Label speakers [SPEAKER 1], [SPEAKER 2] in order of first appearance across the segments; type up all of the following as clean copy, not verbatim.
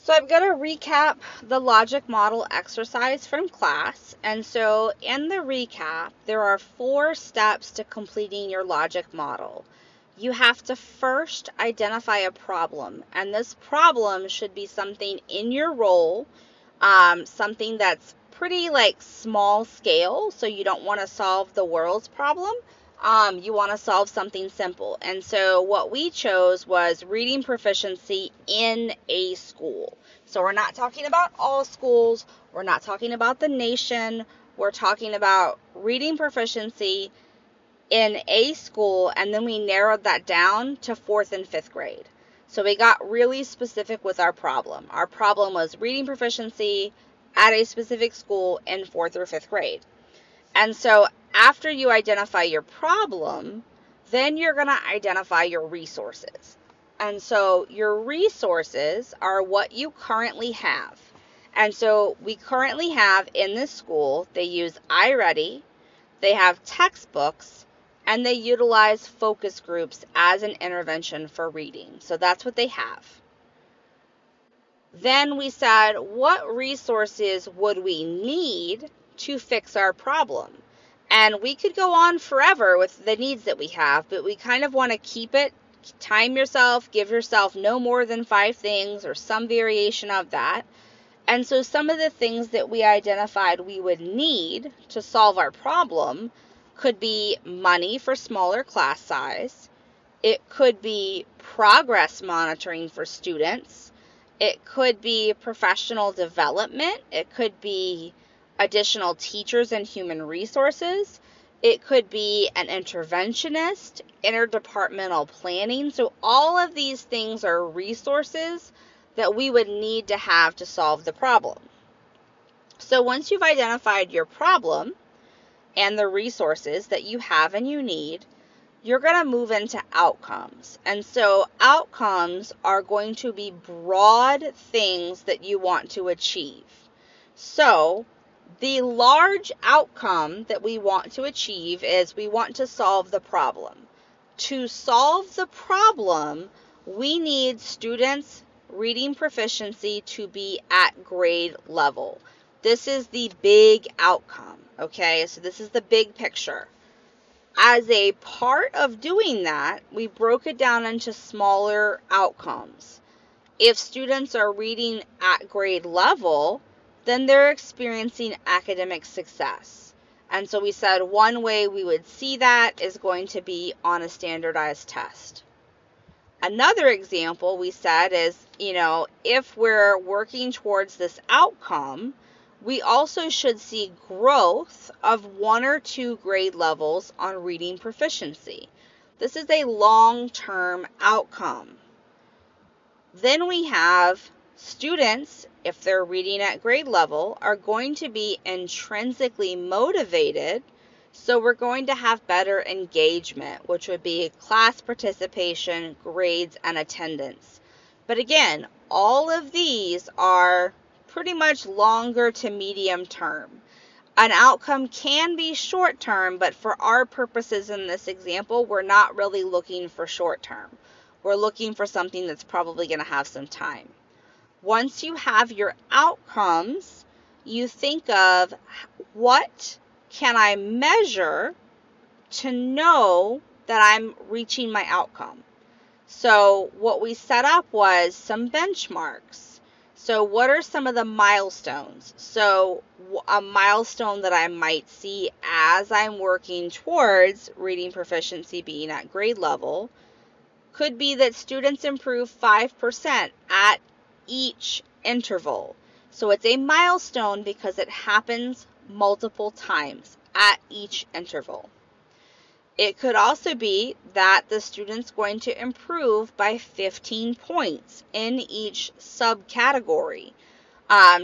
[SPEAKER 1] So I'm going to recap the logic model exercise from class. And so in the recap, there are 4 steps to completing your logic model. You have to first identify a problem, and this problem should be something in your role, something that's pretty like small scale, so you don't want to solve the world's problem. You want to solve something simple. And so what we chose was reading proficiency in a school. So we're not talking about all schools. We're not talking about the nation. We're talking about reading proficiency in a school, and then we narrowed that down to 4th and 5th grade. So we got really specific with our problem. Our problem was reading proficiency at a specific school in 4th or 5th grade. And so after you identify your problem, then you're going to identify your resources. And so your resources are what you currently have. And so we currently have in this school, they use iReady, they have textbooks, and they utilize focus groups as an intervention for reading. So that's what they have. Then we said, what resources would we need to fix our problem? And we could go on forever with the needs that we have, but we kind of want to keep it, time yourself, give yourself no more than 5 things or some variation of that. And so some of the things that we identified we would need to solve our problem could be money for smaller class size. It could be progress monitoring for students. It could be professional development. It could be additional teachers and human resources. It could be an interventionist, interdepartmental planning. So all of these things are resources that we would need to have to solve the problem. So once you've identified your problem and the resources that you have and you need, you're going to move into outcomes. And so outcomes are going to be broad things that you want to achieve. So the large outcome that we want to achieve is we want to solve the problem. To solve the problem, we need students' reading proficiency to be at grade level. This is the big outcome, okay? So this is the big picture. As a part of doing that, we broke it down into smaller outcomes. If students are reading at grade level, then they're experiencing academic success. And so we said one way we would see that is going to be on a standardized test. Another example we said is, if we're working towards this outcome, we also should see growth of 1 or 2 grade levels on reading proficiency. This is a long-term outcome. Then we have students, if they're reading at grade level, are going to be intrinsically motivated. So we're going to have better engagement, which would be class participation, grades, and attendance. But again, all of these are pretty much longer to medium term. An outcome can be short term, but for our purposes in this example, we're not really looking for short term. We're looking for something that's probably going to have some time. Once you have your outcomes, you think of what can I measure to know that I'm reaching my outcome. So what we set up was some benchmarks. So what are some of the milestones? So a milestone that I might see as I'm working towards reading proficiency being at grade level could be that students improve 5% at each interval. So it's a milestone because it happens multiple times at each interval. It could also be that the student's going to improve by 15 points in each subcategory.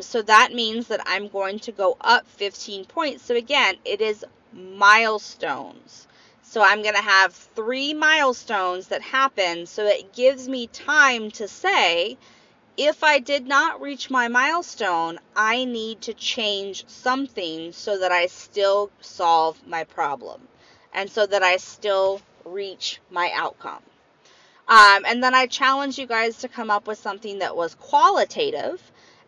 [SPEAKER 1] So that means that I'm going to go up 15 points. So again, it is milestones. So I'm going to have 3 milestones that happen. So it gives me time to say, if I did not reach my milestone, I need to change something so that I still solve my problem and so that I still reach my outcome. And then I challenged you guys to come up with something that was qualitative.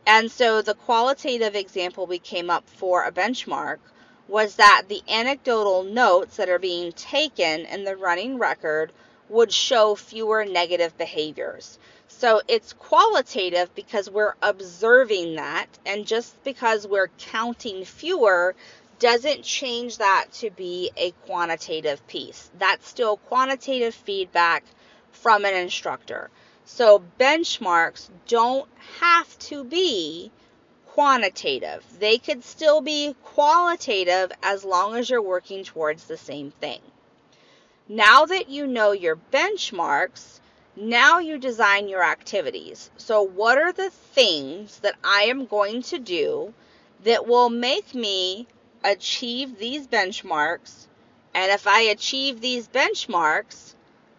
[SPEAKER 1] And so the qualitative example we came up for a benchmark was that the anecdotal notes that are being taken in the running record would show fewer negative behaviors. So it's qualitative because we're observing that, and just because we're counting fewer doesn't change that to be a quantitative piece. That's still quantitative feedback from an instructor. So benchmarks don't have to be quantitative. They could still be qualitative as long as you're working towards the same thing. Now that you know your benchmarks, now you design your activities. So what are the things that I am going to do that will make me achieve these benchmarks? And if I achieve these benchmarks,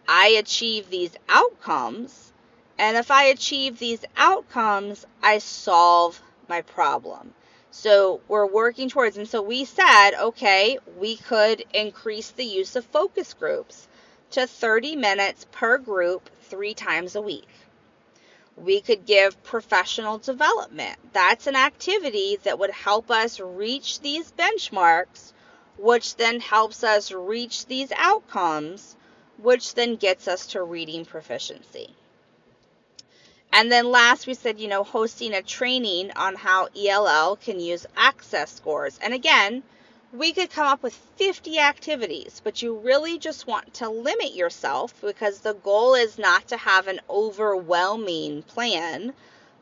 [SPEAKER 1] I achieve these outcomes. And if I achieve these outcomes, I solve my problem. So we're working towards, and so we said, okay, we could increase the use of focus groups to 30 minutes per group 3 times a week. We could give professional development. That's an activity that would help us reach these benchmarks, which then helps us reach these outcomes, which then gets us to reading proficiency. And then last we said, hosting a training on how ELL can use access scores. And again, we could come up with 50 activities, but you really just want to limit yourself because the goal is not to have an overwhelming plan.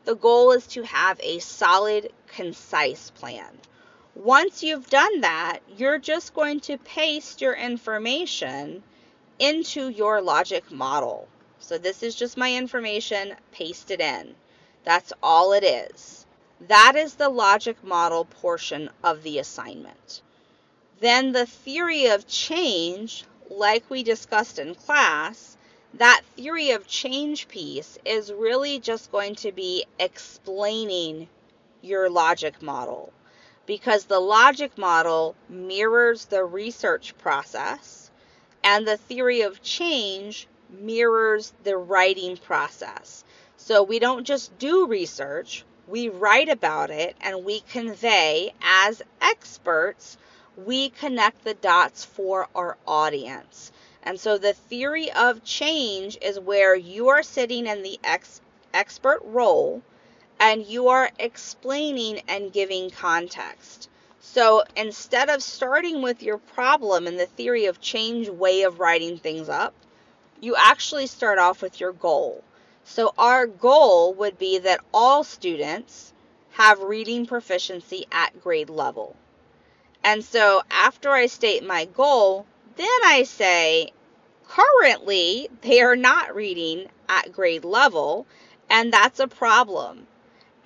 [SPEAKER 1] The goal is to have a solid, concise plan. Once you've done that, you're just going to paste your information into your logic model. So this is just my information, paste it in. That's all it is. That is the logic model portion of the assignment. Then the theory of change, like we discussed in class, that theory of change piece is really just going to be explaining your logic model, because the logic model mirrors the research process, and the theory of change mirrors the writing process. So we don't just do research, we write about it, and we convey, as experts, we connect the dots for our audience. And so the theory of change is where you are sitting in the expert role and you are explaining and giving context. So instead of starting with your problem and the theory of change way of writing things up, you actually start off with your goal. So our goal would be that all students have reading proficiency at grade level. And so after I state my goal, then I say, currently they are not reading at grade level, and that's a problem.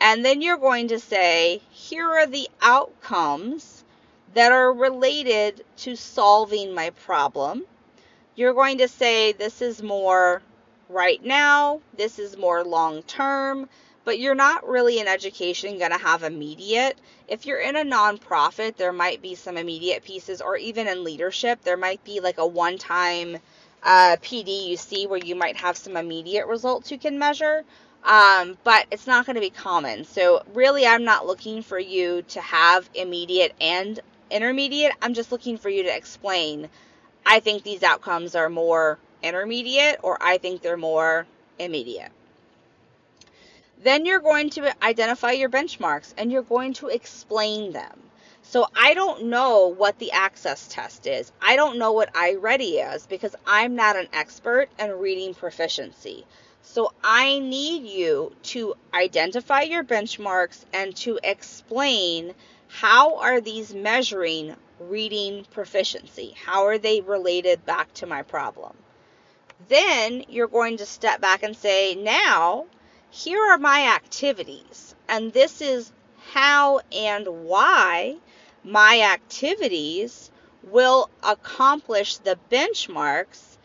[SPEAKER 1] And then you're going to say, here are the outcomes that are related to solving my problem. You're going to say, this is more right now, this is more long term, but you're not really in education going to have immediate. If you're in a nonprofit, there might be some immediate pieces, or even in leadership, there might be like a one-time PD you see where you might have some immediate results you can measure, but it's not going to be common. So really, I'm not looking for you to have immediate and intermediate. I'm just looking for you to explain, I think these outcomes are more intermediate, or I think they're more immediate. Then you're going to identify your benchmarks and you're going to explain them. So I don't know what the access test is. I don't know what iReady is because I'm not an expert in reading proficiency. So I need you to identify your benchmarks and to explain how are these measuring reading proficiency? How are they related back to my problem? Then you're going to step back and say, now, here are my activities, and this is how and why my activities will accomplish the benchmarks,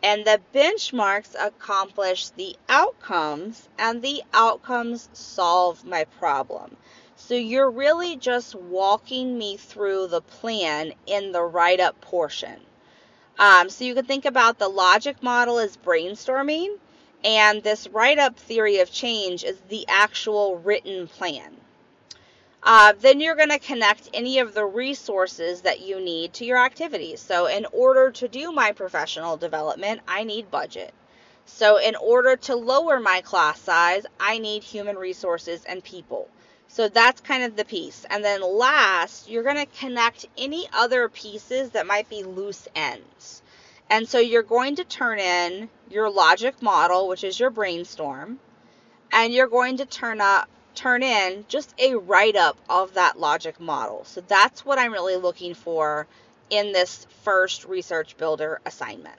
[SPEAKER 1] and the benchmarks accomplish the outcomes, and the outcomes solve my problem. So you're really just walking me through the plan in the write-up portion. So you can think about the logic model as brainstorming, and this write-up theory of change is the actual written plan. Then you're going to connect any of the resources that you need to your activities. So in order to do my professional development, I need budget. So in order to lower my class size, I need human resources and people. So that's kind of the piece. And then last, you're going to connect any other pieces that might be loose ends. And so you're going to turn in your logic model, which is your brainstorm, and you're going to turn in just a write-up of that logic model. So that's what I'm really looking for in this first research builder assignment.